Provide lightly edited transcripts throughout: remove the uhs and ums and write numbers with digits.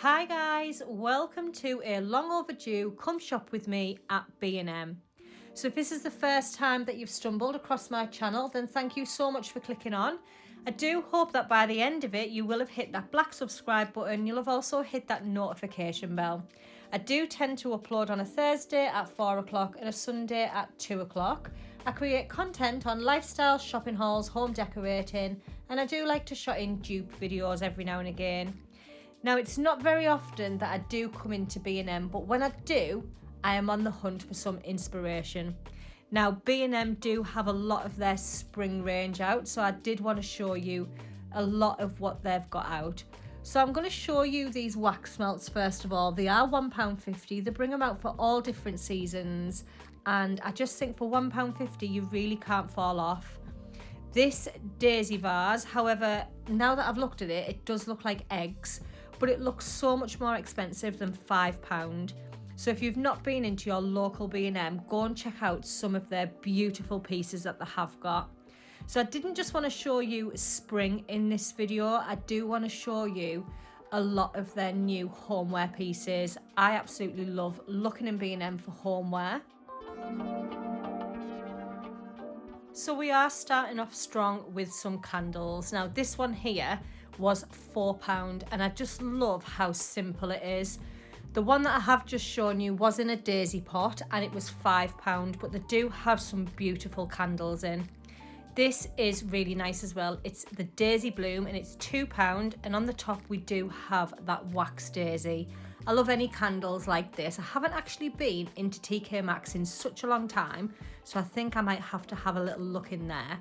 Hi guys, welcome to a long overdue come shop with me at B&M. So if this is the first time that you've stumbled across my channel, then thank you so much for clicking on. I do hope that by the end of it you will have hit that black subscribe button. You'll have also hit that notification bell. I do tend to upload on a Thursday at 4 o'clock and a Sunday at 2 o'clock. I create content on lifestyle, shopping hauls, home decorating, and I do like to shot in dupe videos every now and again. Now, it's not very often that I do come into B&M, but when I do, I am on the hunt for some inspiration. Now, B&M do have a lot of their spring range out, so I did want to show you a lot of what they've got out. So I'm going to show you these wax melts first of all. They are £1.50. They bring them out for all different seasons, and I just think for £1.50 you really can't fall off. This daisy vase, however, now that I've looked at it, it does look like eggs, but it looks so much more expensive than £5. So if you've not been into your local B&M, go and check out some of their beautiful pieces that they have got. So I didn't just want to show you spring in this video, I do want to show you a lot of their new homeware pieces. I absolutely love looking in B&M for homeware. So we are starting off strong with some candles. Now this one here was £4 and I just love how simple it is. The one that I have just shown you was in a daisy pot and it was £5, but they do have some beautiful candles in. This is really nice as well. It's the daisy bloom and it's £2, and on the top we do have that wax daisy. I love any candles like this. I haven't actually been into TK Maxx in such a long time, so I think I might have to have a little look in there.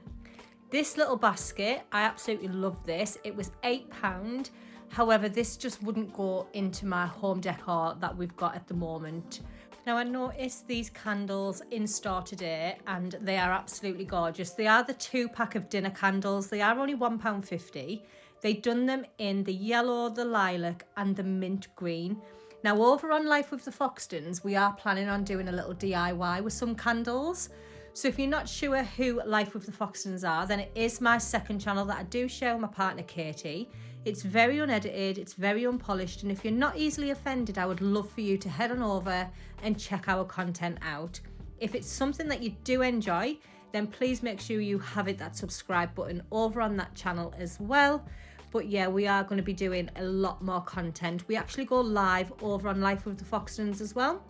This little basket, I absolutely love this. It was £8. However, this just wouldn't go into my home decor that we've got at the moment. Now, I noticed these candles in store today and they are absolutely gorgeous. They are the 2-pack of dinner candles. They are only £1.50. They've done them in the yellow, the lilac and the mint green. Now, over on Life with the Foxtons, we are planning on doing a little DIY with some candles. So if you're not sure who Life with the Foxtons are, then it is my second channel that I do share with my partner Katie. It's very unedited, it's very unpolished, and if you're not easily offended, I would love for you to head on over and check our content out. If it's something that you do enjoy, then please make sure you have that subscribe button over on that channel as well. But yeah, we are going to be doing a lot more content. We actually go live over on Life with the Foxtons as well.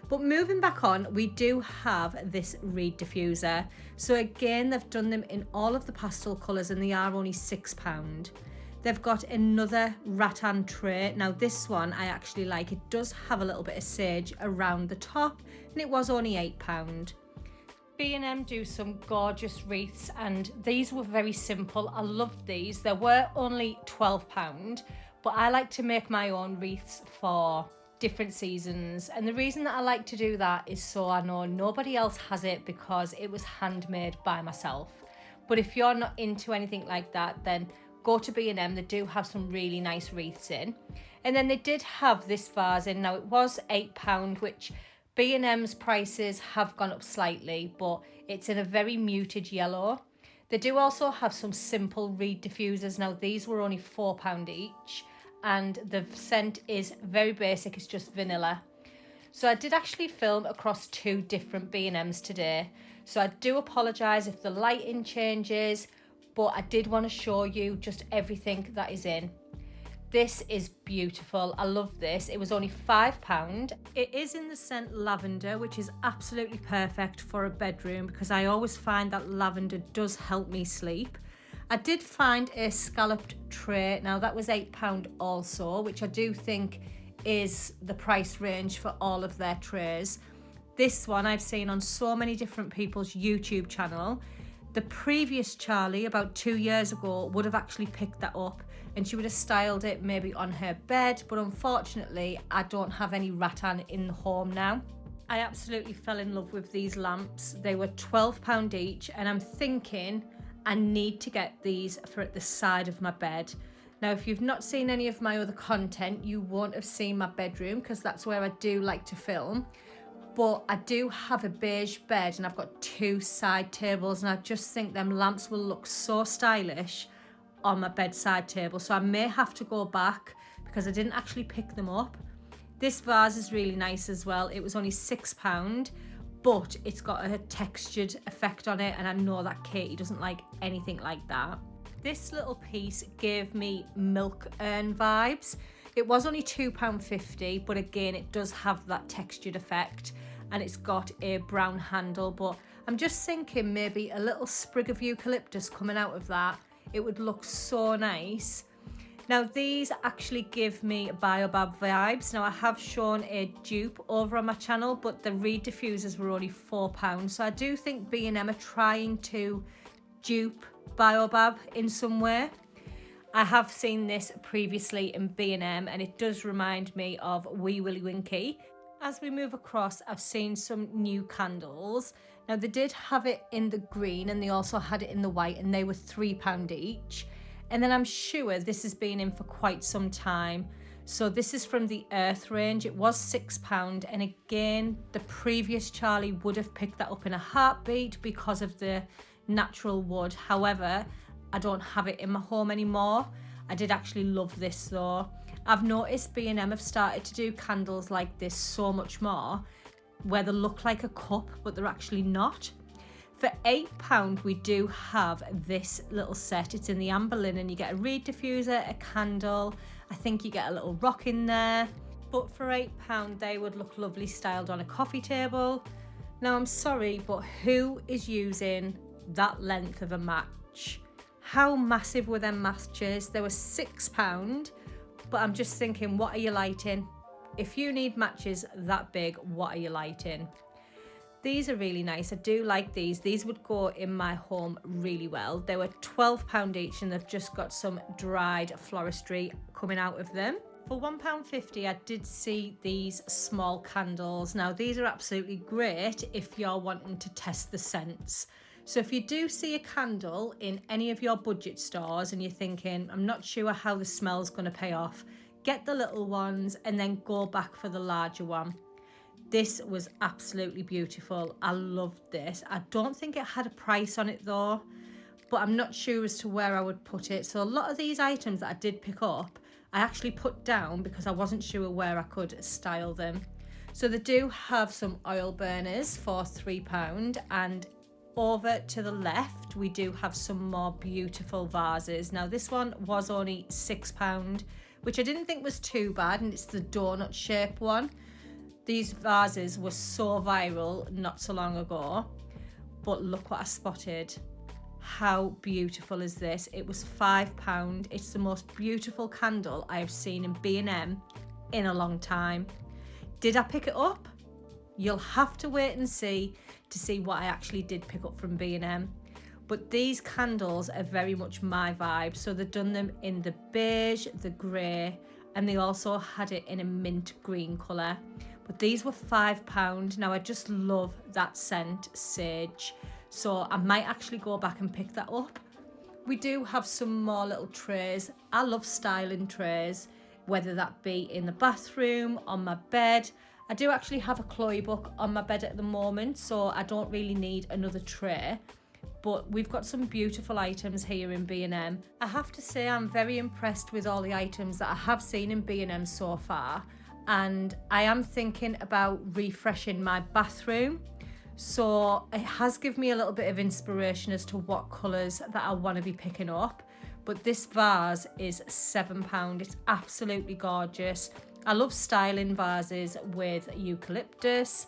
But moving back on, we do have this reed diffuser. So again, they've done them in all of the pastel colours and they are only £6. They've got another rattan tray. Now this one I actually like. It does have a little bit of sage around the top and it was only £8. B&M do some gorgeous wreaths and these were very simple. I loved these. They were only £12, but I like to make my own wreaths for different seasons, and the reason that I like to do that is so I know nobody else has it because it was handmade by myself. But if you're not into anything like that, then go to B&M. They do have some really nice wreaths in, and then they did have this vase in. Now it was £8, which B&M's prices have gone up slightly, but it's in a very muted yellow. They do also have some simple reed diffusers. Now these were only £4 each, and the scent is very basic, it's just vanilla. So I did actually film across 2 different B&Ms today, so I do apologise if the lighting changes, but I did want to show you just everything that is in. This is beautiful. I love this. It was only £5. It is in the scent lavender, which is absolutely perfect for a bedroom because I always find that lavender does help me sleep. I did find a scalloped tray. Now that was £8 also, which I do think is the price range for all of their trays. This one I've seen on so many different people's YouTube channel. The previous Charlie, about 2 years ago, would have actually picked that up and she would have styled it maybe on her bed, but unfortunately I don't have any rattan in the home now. I absolutely fell in love with these lamps. They were £12 each and I'm thinking I need to get these for at the side of my bed. Now, if you've not seen any of my other content, you won't have seen my bedroom because that's where I do like to film. But I do have a beige bed and I've got 2 side tables and I just think them lamps will look so stylish on my bedside table. So I may have to go back because I didn't actually pick them up. This vase is really nice as well. It was only £6, but it's got a textured effect on it, and I know that Katie doesn't like anything like that. This little piece gave me milk urn vibes. It was only £2.50, but again, it does have that textured effect, and it's got a brown handle, but I'm just thinking maybe a little sprig of eucalyptus coming out of that. It would look so nice. Now these actually give me baobab vibes. Now I have shown a dupe over on my channel, but the reed diffusers were only £4. So I do think b&amp are trying to dupe baobab in some way. I have seen this previously in b&amp, and it does remind me of Wee Willie Winky. As we move across, I've seen some new candles. Now they did have it in the green, and they also had it in the white, and they were £3 each. And then I'm sure this has been in for quite some time. So this is from the Earth range. It was £6, and again, the previous Charlie would have picked that up in a heartbeat because of the natural wood. However, I don't have it in my home anymore. I did actually love this though. I've noticed b&amp have started to do candles like this so much more, where they look like a cup, but they're actually not. For £8, we do have this little set. It's in the amber linen. You get a reed diffuser, a candle. I think you get a little rock in there. But for £8, they would look lovely styled on a coffee table. Now, I'm sorry, but who is using that length of a match? How massive were them matches? They were £6, but I'm just thinking, what are you lighting? If you need matches that big, what are you lighting? These are really nice. I do like these. These would go in my home really well. They were £12 each, and they've just got some dried floristry coming out of them. For £1.50, I did see these small candles. Now, these are absolutely great if you're wanting to test the scents. So if you do see a candle in any of your budget stores and you're thinking, I'm not sure how the smell's going to pay off, get the little ones and then go back for the larger one. This was absolutely beautiful. I loved this. I don't think it had a price on it though, but I'm not sure as to where I would put it. So a lot of these items that I did pick up, I actually put down because I wasn't sure where I could style them. So they do have some oil burners for £3, and over to the left, we do have some more beautiful vases. Now this one was only £6, which I didn't think was too bad, and it's the donut shape one. These vases were so viral not so long ago, but look what I spotted. How beautiful is this? It was £5. It's the most beautiful candle I have seen in b&amp in a long time. Did I pick it up? You'll have to wait and see to see what I actually did pick up from b&amp. But these candles are very much my vibe. So they've done them in the beige, the grey, and they also had it in a mint green colour. But these were £5. Now I just love that scent, sage. So I might actually go back and pick that up. We do have some more little trays. I love styling trays, whether that be in the bathroom, on my bed. I do actually have a Chloe book on my bed at the moment, so I don't really need another tray. But we've got some beautiful items here in b&amp. I have to say I'm very impressed with all the items that I have seen in b&amp so far. And I am thinking about refreshing my bathroom. So it has given me a little bit of inspiration as to what colours that I want to be picking up. But this vase is £7. It's absolutely gorgeous. I love styling vases with eucalyptus.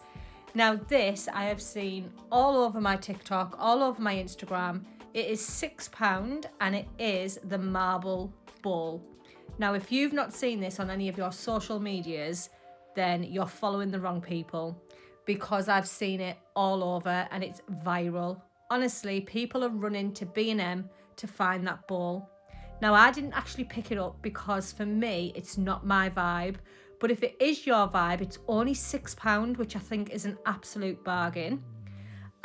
Now this I have seen all over my TikTok, all over my Instagram. It is £6 and it is the marble bowl. Now if you've not seen this on any of your social medias, then you're following the wrong people, because I've seen it all over and it's viral. Honestly, people are running to b&amp to find that bowl. Now I didn't actually pick it up because for me it's not my vibe, but if it is your vibe, it's only £6, which I think is an absolute bargain.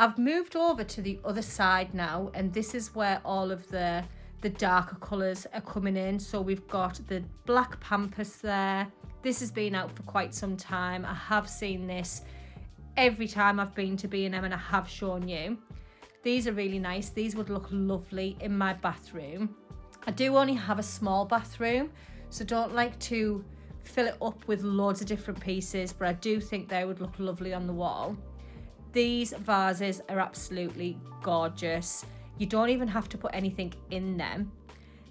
I've moved over to the other side now, and this is where all of the darker colours are coming in. So we've got the black pampas there. This has been out for quite some time. I have seen this every time I've been to b&amp and I have shown you. These are really nice. These would look lovely in my bathroom. I do only have a small bathroom, so don't like to fill it up with loads of different pieces, but I do think they would look lovely on the wall. These vases are absolutely gorgeous. You don't even have to put anything in them.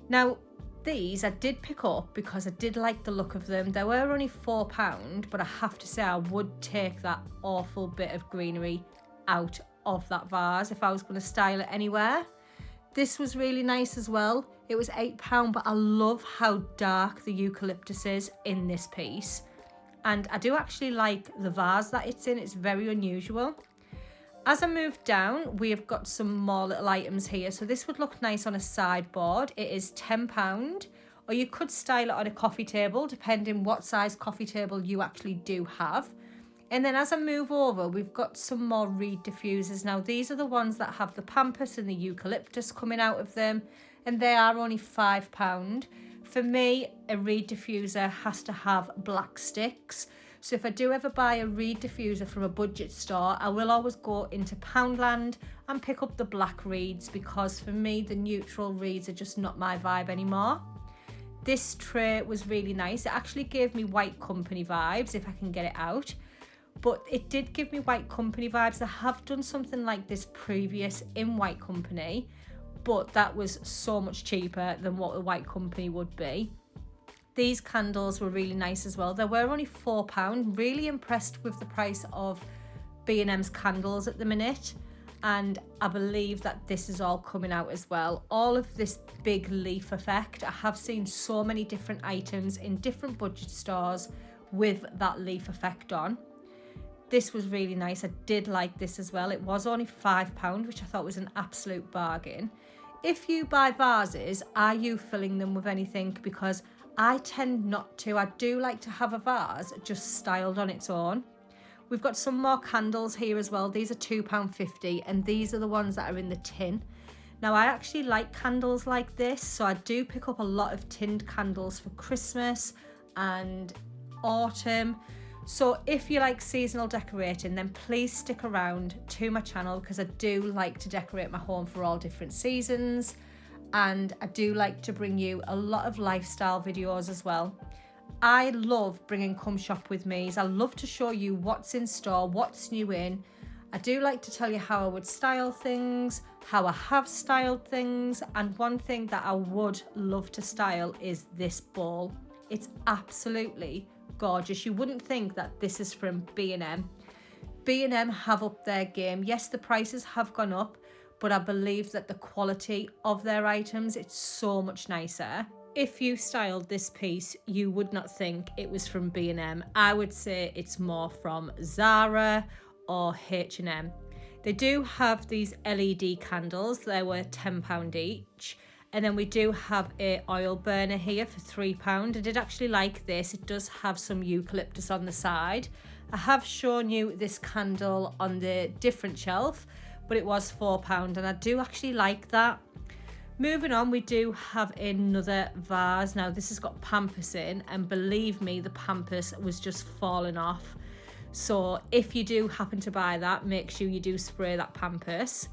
Now, these I did pick up because I did like the look of them. They were only £4, but I have to say I would take that awful bit of greenery out of that vase if I was going to style it anywhere. This was really nice as well. It was £8, but I love how dark the eucalyptus is in this piece. And I do actually like the vase that it's in. It's very unusual. As I move down, we have got some more little items here. So this would look nice on a sideboard. It is £10, or you could style it on a coffee table, depending what size coffee table you actually do have. And then as I move over, we've got some more reed diffusers. Now, these are the ones that have the pampas and the eucalyptus coming out of them, and they are only £5. For me, a reed diffuser has to have black sticks. So if I do ever buy a reed diffuser from a budget store, I will always go into Poundland and pick up the black reeds, because for me, the neutral reeds are just not my vibe anymore. This tray was really nice. It actually gave me White Company vibes, if I can get it out. But it did give me White Company vibes. I have done something like this previous in White Company, but that was so much cheaper than what a White Company would be. These candles were really nice as well. They were only £4. Really impressed with the price of B&M's candles at the minute. And I believe that this is all coming out as well. All of this big leaf effect. I have seen so many different items in different budget stores with that leaf effect on. This was really nice. I did like this as well. It was only £5, which I thought was an absolute bargain. If you buy vases, are you filling them with anything? Because I tend not to. I do like to have a vase just styled on its own. We've got some more candles here as well. These are £2.50, and these are the ones that are in the tin. Now, I actually like candles like this, so I do pick up a lot of tinned candles for Christmas and autumn. So if you like seasonal decorating, then please stick around to my channel, because I do like to decorate my home for all different seasons. And I do like to bring you a lot of lifestyle videos as well. I love bringing Come Shop With Me's. I love to show you what's in store, what's new in. I do like to tell you how I would style things, how I have styled things, and one thing that I would love to style is this bowl. It's absolutely gorgeous. You wouldn't think that this is from B&M. B&M have upped their game. Yes, the prices have gone up, but I believe that the quality of their items, it's so much nicer. If you styled this piece, you would not think it was from B&M. I would say it's more from Zara or H&M. They do have these LED candles. They were £10 each. And then we do have a oil burner here for £3. I did actually like this. It does have some eucalyptus on the side. I have shown you this candle on the different shelf, but it was £4, and I do actually like that. Moving on, we do have another vase. Now, this has got pampas in, and believe me, the pampas was just falling off. So if you do happen to buy that, make sure you do spray that pampas.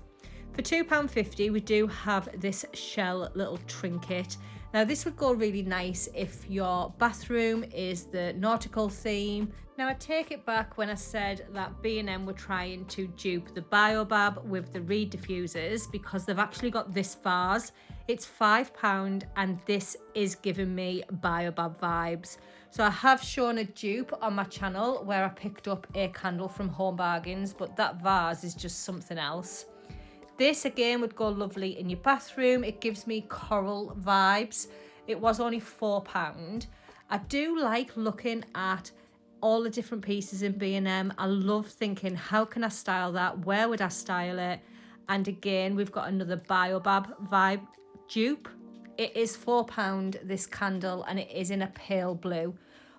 For £2.50, we do have this shell little trinket. Now, this would go really nice if your bathroom is the nautical theme. Now, I take it back when I said that B&M were trying to dupe the Baobab with the reed diffusers, because they've actually got this vase. It's £5, and this is giving me Baobab vibes. So I have shown a dupe on my channel where I picked up a candle from Home Bargains, but that vase is just something else. This again would go lovely in your bathroom. It gives me coral vibes. It was only £4. I do like looking at all the different pieces in B&M. I love thinking, how can I style that? Where would I style it? And again, we've got another Baobab vibe dupe. It is £4, this candle, and it is in a pale blue.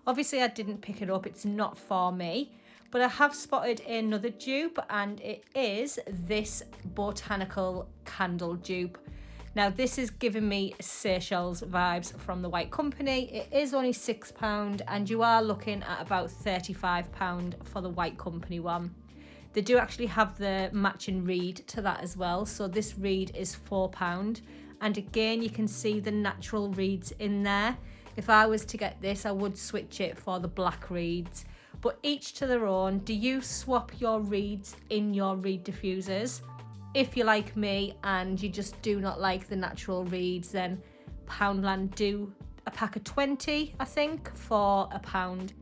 Obviously, I didn't pick it up. It's not for me. But I have spotted another dupe, and it is this botanical candle dupe. Now, this is giving me Seychelles vibes from the White Company. It is only £6, and you are looking at about £35 for the White Company one. They do actually have the matching reed to that as well. So this reed is £4. And again, you can see the natural reeds in there. If I was to get this, I would switch it for the black reeds, but each to their own. Do you swap your reeds in your reed diffusers? If you're like me and you just do not like the natural reeds, then Poundland do a pack of 20, I think, for £1.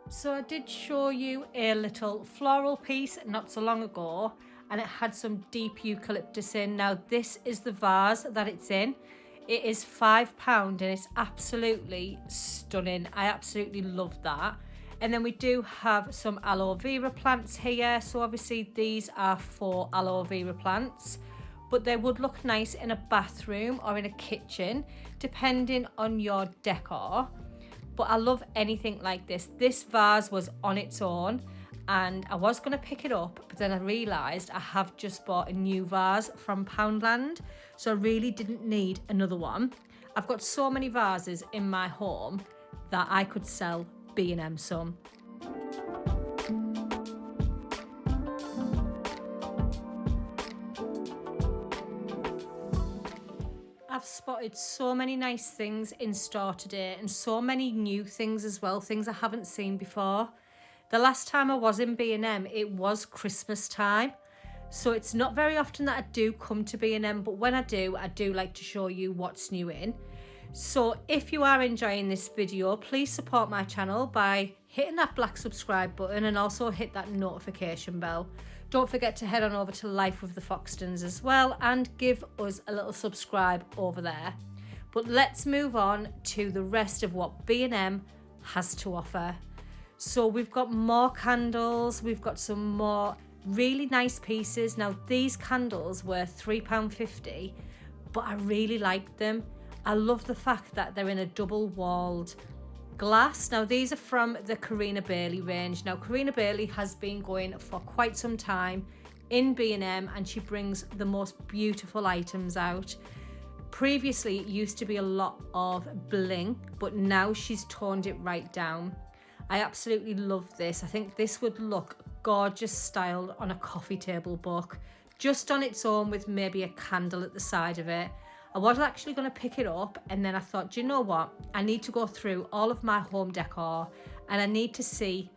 So I did show you a little floral piece not so long ago, and it had some deep eucalyptus in. Now this is the vase that it's in. It is £5 and it's absolutely stunning. I absolutely love that. And then we do have some aloe vera plants here. So obviously these are 4 aloe vera plants, but they would look nice in a bathroom or in a kitchen, depending on your decor. But I love anything like this. This vase was on its own and I was going to pick it up, but then I realised I have just bought a new vase from Poundland, so I really didn't need another one. I've got so many vases in my home that I could sell B&M some. I've spotted so many nice things in store today and so many new things as well, things I haven't seen before. The last time I was in B&M, it was Christmas time. So it's not very often that I do come to B&M, but when I do like to show you what's new in. So if you are enjoying this video, please support my channel by hitting that black subscribe button and also hit that notification bell. Don't forget to head on over to Life with the Foxtons as well and give us a little subscribe over there. But let's move on to the rest of what B&M has to offer. So we've got more candles, we've got some more really nice pieces. Now these candles were £3.50, but I really liked them. I love the fact that they're in a double walled glass. Now these are from the Karina Bailey range. Now Karina Bailey has been going for quite some time in B&M and she brings the most beautiful items out. Previously it used to be a lot of bling, but now she's toned it right down. I absolutely love this. I think this would look gorgeous styled on a coffee table book, just on its own with maybe a candle at the side of it. I was actually going to pick it up and then I thought, do you know what? I need to go through all of my home decor and I need to see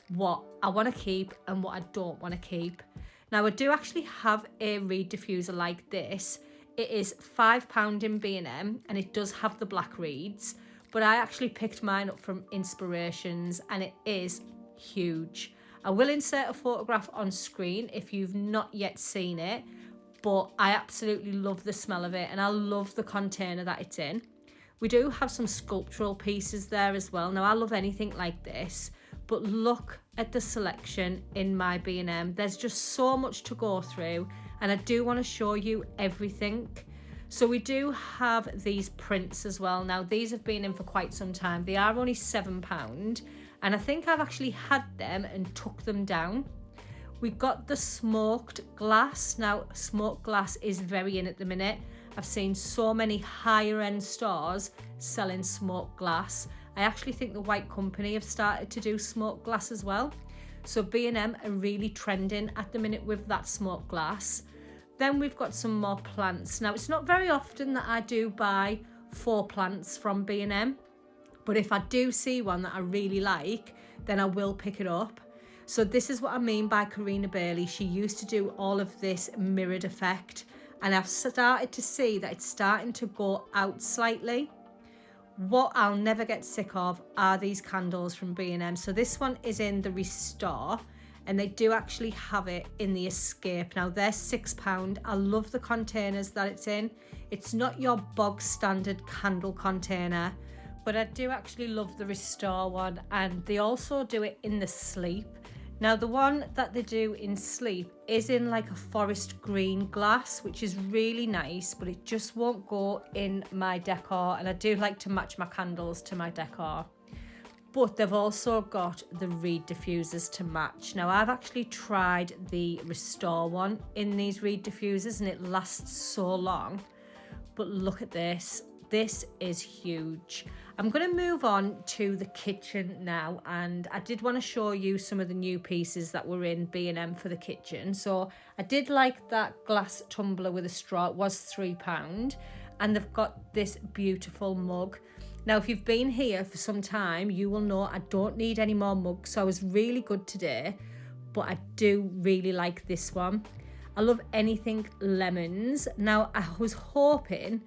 what I want to keep and what I don't want to keep. Now I do actually have a reed diffuser like this. It is £5 in B&M and it does have the black reeds, but I actually picked mine up from Inspirations and it is huge. I will insert a photograph on screen if you've not yet seen it, but I absolutely love the smell of it and I love the container that it's in. We do have some sculptural pieces there as well. Now I love anything like this, but look at the selection in my B&M. There's just so much to go through and I do want to show you everything. So we do have these prints as well. Now these have been in for quite some time. They are only £7 and I think I've actually had them and took them down. We've got the smoked glass. Now smoked glass is very in at the minute. I've seen so many higher end stores selling smoked glass. I actually think the White Company have started to do smoked glass as well. So B&M are really trending at the minute with that smoked glass. Then we've got some more plants. Now it's not very often that I do buy 4 plants from B&M, but if I do see one that I really like, then I will pick it up. So this is what I mean by Karina Bailey. She used to do all of this mirrored effect and I've started to see that it's starting to go out slightly. What I'll never get sick of are these candles from B&M. So this one is in the Restore and they do actually have it in the Escape. Now they're £6. I love the containers that it's in. It's not your bog standard candle container, but I do actually love the Restore one and they also do it in the Sleep. Now the one that they do in Sleep is in like a forest green glass, which is really nice, but it just won't go in my decor and I do like to match my candles to my decor. But they've also got the reed diffusers to match. Now I've actually tried the Restore one in these reed diffusers and it lasts so long, but look at this. This is huge. I'm going to move on to the kitchen now, and I did want to show you some of the new pieces that were in B&M for the kitchen. So I did like that glass tumbler with a straw. It was £3, and they've got this beautiful mug. Now, if you've been here for some time, you will know I don't need any more mugs, so I was really good today, but I do really like this one. I love anything lemons. Now, I was hoping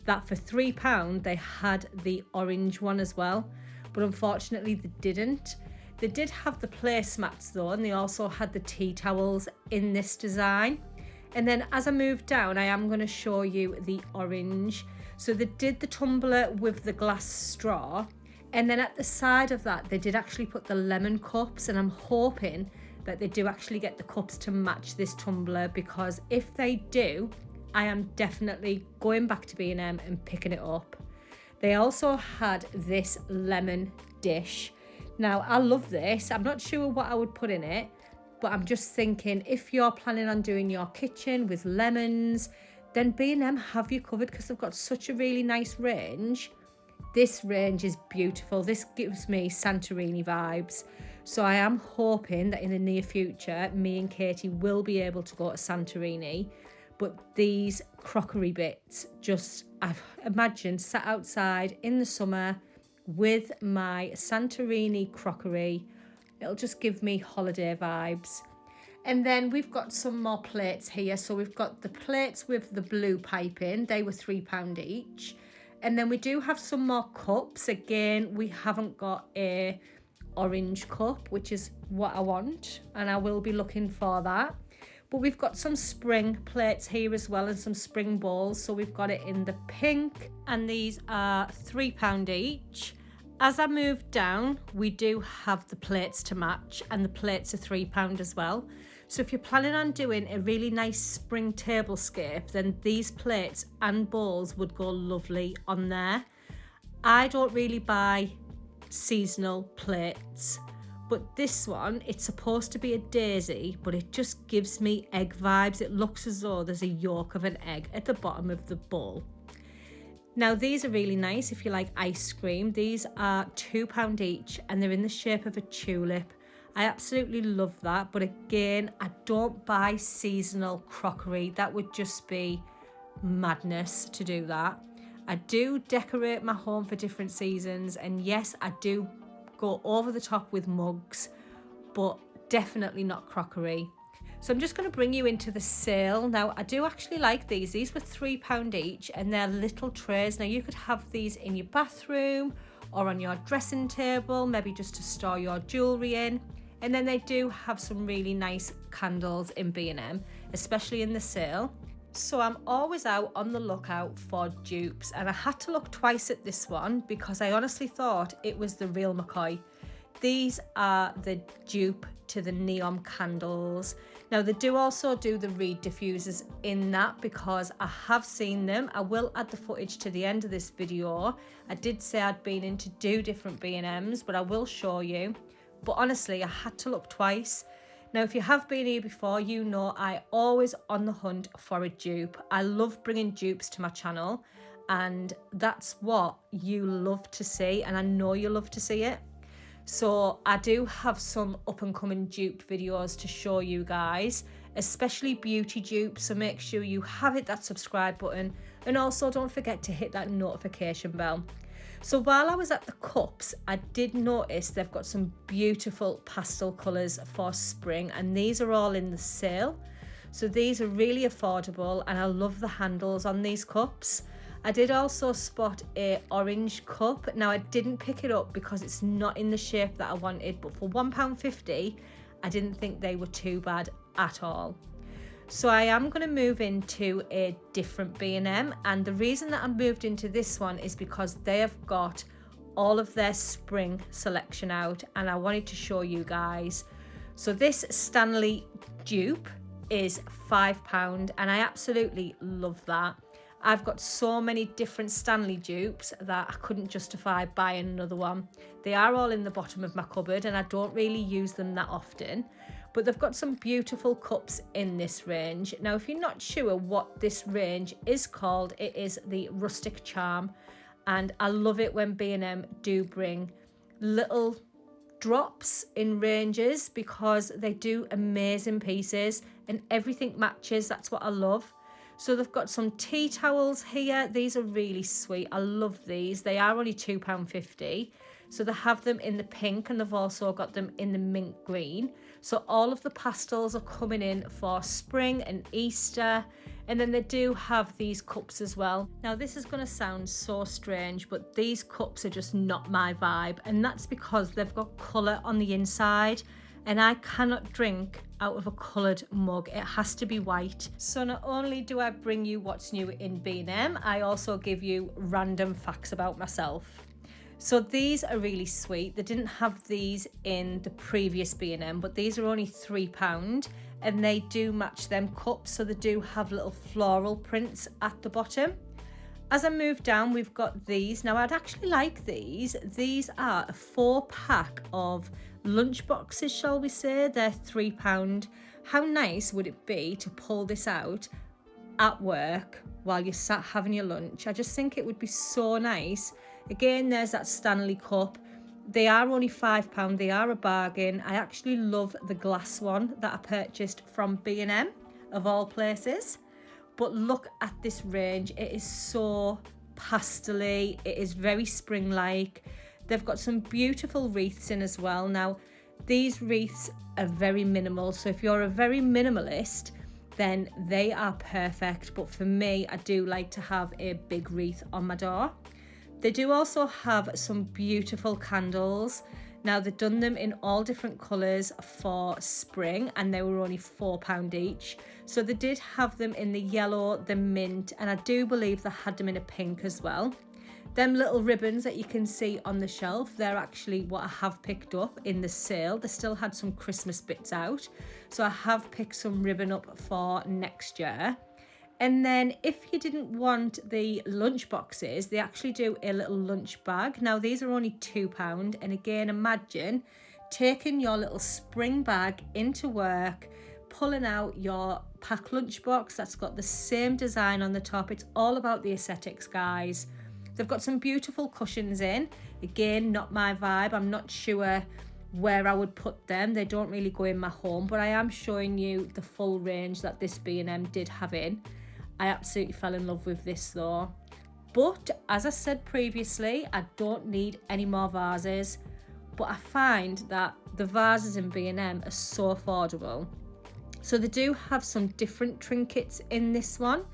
that for £3 they had the orange one as well, but unfortunately they didn't. They did have the placemats though, and they also had the tea towels in this design. And then as I move down, I am going to show you the orange. So they did the tumbler with the glass straw, and then at the side of that they did actually put the lemon cups, and I'm hoping that they do actually get the cups to match this tumbler, because if they do, I am definitely going back to B&M and picking it up. They also had this lemon dish. Now, I love this. I'm not sure what I would put in it, but I'm just thinking if you're planning on doing your kitchen with lemons, then B&M have you covered, because they've got such a really nice range. This range is beautiful. This gives me Santorini vibes. So I am hoping that in the near future, me and Katie will be able to go to Santorini. But these crockery bits, just, I've imagined sat outside in the summer with my Santorini crockery. It'll just give me holiday vibes. And then we've got some more plates here. So we've got the plates with the blue piping. They were £3 each. And then we do have some more cups. Again, we haven't got a orange cup, which is what I want, and I will be looking for that. But we've got some spring plates here as well, and some spring bowls. So we've got it in the pink, and these are £3 each. As I move down, we do have the plates to match, and the plates are £3 as well. So if you're planning on doing a really nice spring tablescape, then these plates and bowls would go lovely on there. I don't really buy seasonal plates, but this one, it's supposed to be a daisy, but it just gives me egg vibes. It looks as though there's a yolk of an egg at the bottom of the bowl. Now, these are really nice if you like ice cream. These are £2 each, and they're in the shape of a tulip. I absolutely love that, but again, I don't buy seasonal crockery. That would just be madness to do that. I do decorate my home for different seasons, and yes, I do go over the top with mugs, but definitely not crockery. So I'm just going to bring you into the sale. Now, I do actually like these. These were £3 each, and they're little trays. Now, you could have these in your bathroom or on your dressing table, maybe just to store your jewellery in. And then they do have some really nice candles in B&M, especially in the sale. So I'm always out on the lookout for dupes, and I had to look twice at this one because I honestly thought it was the real McCoy. These are the dupe to the neon candles. Now, they do also do the reed diffusers in that, because I have seen them. I will add the footage to the end of this video. I did say I'd been in to do different B&Ms, but I will show you. But honestly, I had to look twice. Now, if you have been here before, you know I always on the hunt for a dupe. I love bringing dupes to my channel, and that's what you love to see, and I know you love to see it. So I do have some up and coming dupe videos to show you guys, especially beauty dupes. So make sure you hit that subscribe button, and also don't forget to hit that notification bell. So while I was at the cups, I did notice they've got some beautiful pastel colours for spring, and these are all in the sale. So these are really affordable, and I love the handles on these cups. I did also spot a orange cup. Now, I didn't pick it up because it's not in the shape that I wanted, but for £1.50, I didn't think they were too bad at all. So I am going to move into a different B&M, and the reason that I moved into this one is because they have got all of their spring selection out, and I wanted to show you guys. So this Stanley dupe is £5, and I absolutely love that. I've got so many different Stanley dupes that I couldn't justify buying another one. They are all in the bottom of my cupboard, and I don't really use them that often. But they've got some beautiful cups in this range. Now, if you're not sure what this range is called, it is the Rustic Charm. And I love it when B&M do bring little drops in ranges because they do amazing pieces and everything matches. That's what I love. So they've got some tea towels here. These are really sweet. I love these. They are only £2.50. So they have them in the pink and they've also got them in the mint green. So all of the pastels are coming in for spring and Easter. And then they do have these cups as well. Now this is going to sound so strange, but these cups are just not my vibe. And that's because they've got colour on the inside. And I cannot drink out of a coloured mug. It has to be white. So not only do I bring you what's new in B&M, I also give you random facts about myself. So these are really sweet. They didn't have these in the previous B&M, but these are only £3 and they do match them cups. So they do have little floral prints at the bottom. As I move down, we've got these. Now I'd actually like these. These are a 4-pack of lunch boxes, shall we say. They're £3. How nice would it be to pull this out at work while you're sat having your lunch? I just think it would be so nice. Again, there's that Stanley cup. They are only £5. They are a bargain. I actually love the glass one that I purchased from B&M, of all places. But look at this range. It is so pastel-y. It is very spring-like. They've got some beautiful wreaths in as well. Now, these wreaths are very minimal. So if you're a very minimalist, then they are perfect. But for me, I do like to have a big wreath on my door. They do also have some beautiful candles. Now they've done them in all different colours for spring and they were only £4 each. So they did have them in the yellow, the mint, and I do believe they had them in a pink as well. Them little ribbons that you can see on the shelf, they're actually what I have picked up in the sale. They still had some Christmas bits out. So I have picked some ribbon up for next year. And then if you didn't want the lunch boxes, they actually do a little lunch bag. Now these are only £2. And again, imagine taking your little spring bag into work, pulling out your pack lunch box that's got the same design on the top. It's all about the aesthetics, guys. They've got some beautiful cushions in. Again, not my vibe. I'm not sure where I would put them. They don't really go in my home, but I am showing you the full range that this B&M did have in. I absolutely fell in love with this though. But as I said previously, I don't need any more vases. But I find that the vases in B&M are so affordable. So they do have some different trinkets in this one.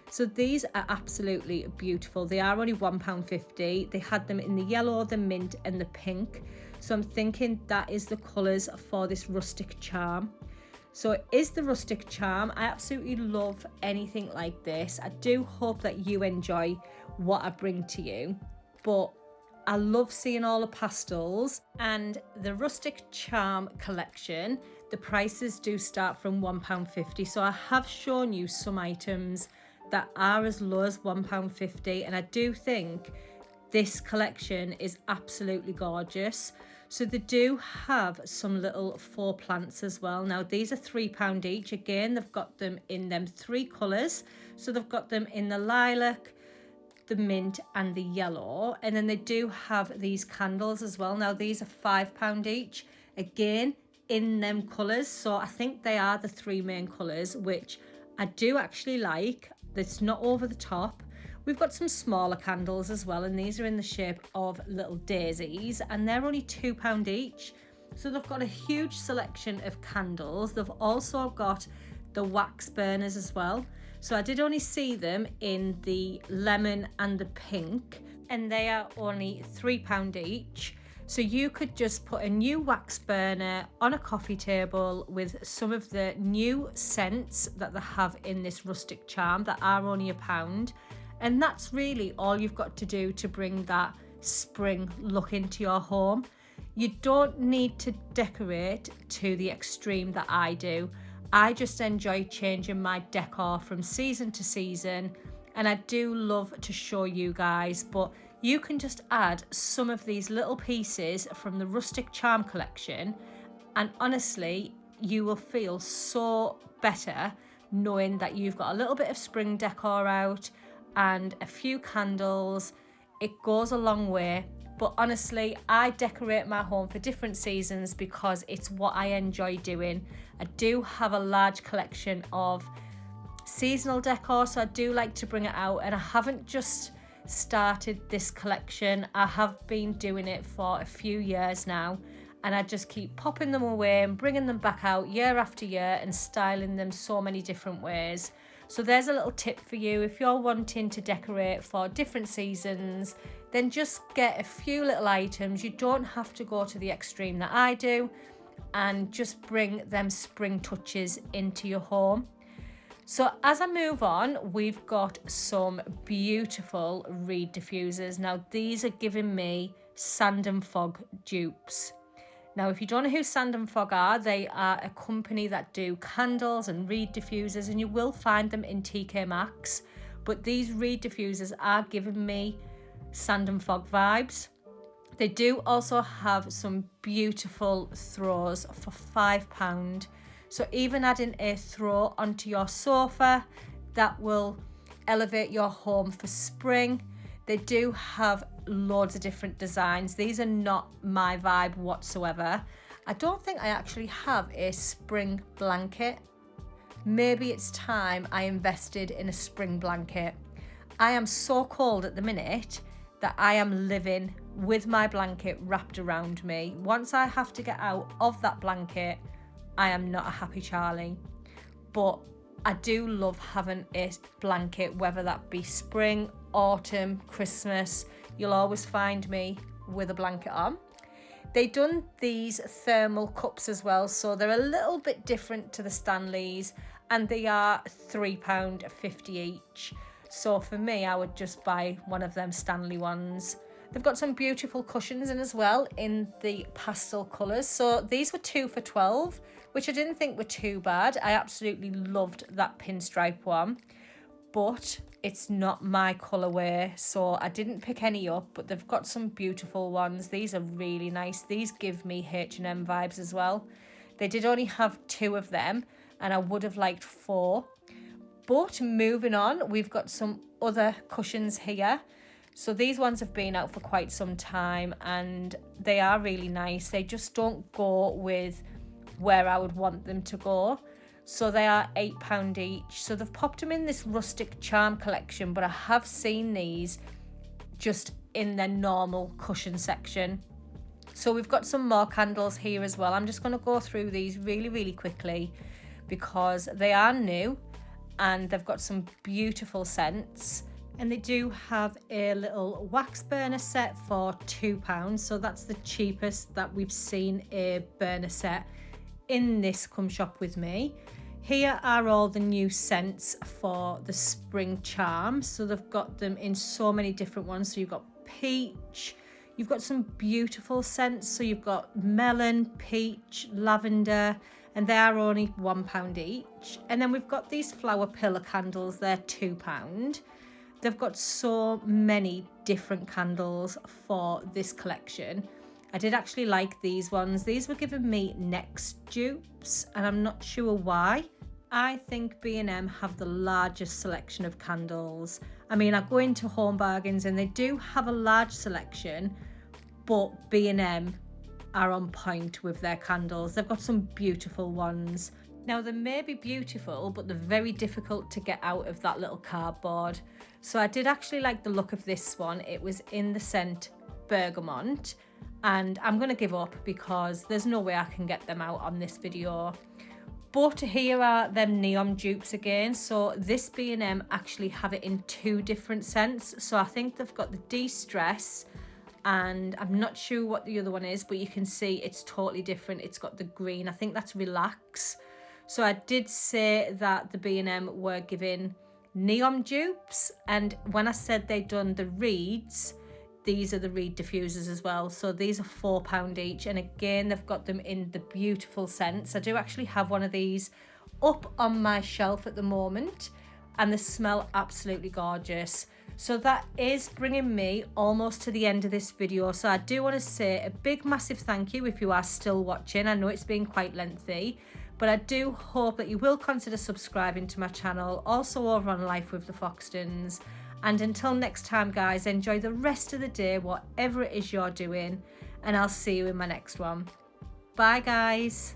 So these are absolutely beautiful. They are only £1.50. They had them in the yellow, the mint and the pink. So I'm thinking that is the colours for this rustic charm. So it is the rustic charm. I absolutely love anything like this. I do hope that you enjoy what I bring to you. But I love seeing all the pastels, and the rustic charm collection, the prices do start from £1.50. So I have shown you some items that are as low as £1.50, and I do think this collection is absolutely gorgeous. So they do have some little faux plants as well. Now these are £3 each. Again, they've got them in them 3 colours. So they've got them in the lilac, the mint and the yellow. And then they do have these candles as well. Now these are £5 each. Again, in them colours. So I think they are the 3 main colours, which I do actually like. That's not over the top. We've got some smaller candles as well, and these are in the shape of little daisies, and they're only £2 each. So they've got a huge selection of candles. They've also got the wax burners as well. So I did only see them in the lemon and the pink, and they are only £3 each. So you could just put a new wax burner on a coffee table with some of the new scents that they have in this rustic charm that are only £1. And that's really all you've got to do to bring that spring look into your home. You don't need to decorate to the extreme that I do. I just enjoy changing my decor from season to season, and I do love to show you guys, but you can just add some of these little pieces from the Rustic Charm collection, and honestly, you will feel so better knowing that you've got a little bit of spring decor out and a few candles. it goes a long way. But honestly, I decorate my home for different seasons because it's what I enjoy doing. I do have a large collection of seasonal decor, so I do like to bring it out, and I haven't just started this collection. I have been doing it for a few years now, and I just keep popping them away and bringing them back out year after year and styling them so many different ways. So there's a little tip for you. If you're wanting to decorate for different seasons, then just get a few little items. You don't have to go to the extreme that I do, and just bring them spring touches into your home. So as I move on, we've got some beautiful reed diffusers. Now these are giving me Sand and Fog dupes. Now if you don't know who Sand and Fog are, they are a company that do candles and reed diffusers, and you will find them in TK Maxx. But these reed diffusers are giving me Sand and Fog vibes. They do also have some beautiful throws for £5. So even adding a throw onto your sofa, that will elevate your home for spring. They do have loads of different designs. These are not my vibe whatsoever. I don't think I actually have a spring blanket. Maybe it's time I invested in a spring blanket. I am so cold at the minute that I am living with my blanket wrapped around me. Once I have to get out of that blanket, I am not a happy Charlie. But I do love having a blanket, whether that be spring, autumn, Christmas. You'll always find me with a blanket on. They've done these thermal cups as well, so they're a little bit different to the Stanleys, and they are £3.50 each. So for me, I would just buy one of them Stanley ones. They've got some beautiful cushions in as well in the pastel colours. So these were 2 for £12, which I didn't think were too bad. I absolutely loved that pinstripe one, but it's not my colourway, so I didn't pick any up. But they've got some beautiful ones. These are really nice. These give me H&M vibes as well. They did only have 2 of them, and I would have liked 4. But moving on, we've got some other cushions here. So these ones have been out for quite some time, and they are really nice. They just don't go with where I would want them to go. So they are £8 each. So they've popped them in this Rustic charm collection, but I have seen these just in their normal cushion section. So we've got some more candles here as well. I'm just going to go through these really quickly because they are new and they've got some beautiful scents. And they do have a little wax burner set for £2. So that's the cheapest that we've seen a burner set in this Come Shop With Me. Here are all the new scents for the spring charm. So they've got them in so many different ones. So you've got peach, you've got some beautiful scents. So you've got melon, peach, lavender, and they are only £1 each. And then we've got these flower pillar candles, they're £2. They've got so many different candles for this collection. I did actually like these ones. These were giving me Next dupes, and I'm not sure why. I think B&M have the largest selection of candles. I mean, I go into Home Bargains and they do have a large selection, but B&M are on point with their candles. They've got some beautiful ones. Now, they may be beautiful, but they're very difficult to get out of that little cardboard. So I did actually like the look of this one. It was in the scent Bergamot, and I'm going to give up because there's no way I can get them out on this video. But here are them neon dupes again. So this B&M actually have it in 2 different scents. So I think they've got the De-Stress, and I'm not sure what the other one is, but you can see it's totally different. It's got the green. I think that's Relax. So I did say that the B&M were giving neon dupes, and when I said they'd done the reeds, these are the reed diffusers as well. So these are £4 each, and again they've got them in the beautiful scents. I do actually have one of these up on my shelf at the moment, and they smell absolutely gorgeous. So that is bringing me almost to the end of this video. So I do want to say a big massive thank you if you are still watching. I know it's been quite lengthy, but I do hope that you will consider subscribing to my channel, also over on Life with the Foxtons. And until next time, guys, enjoy the rest of the day, whatever it is you're doing, and I'll see you in my next one. Bye, guys.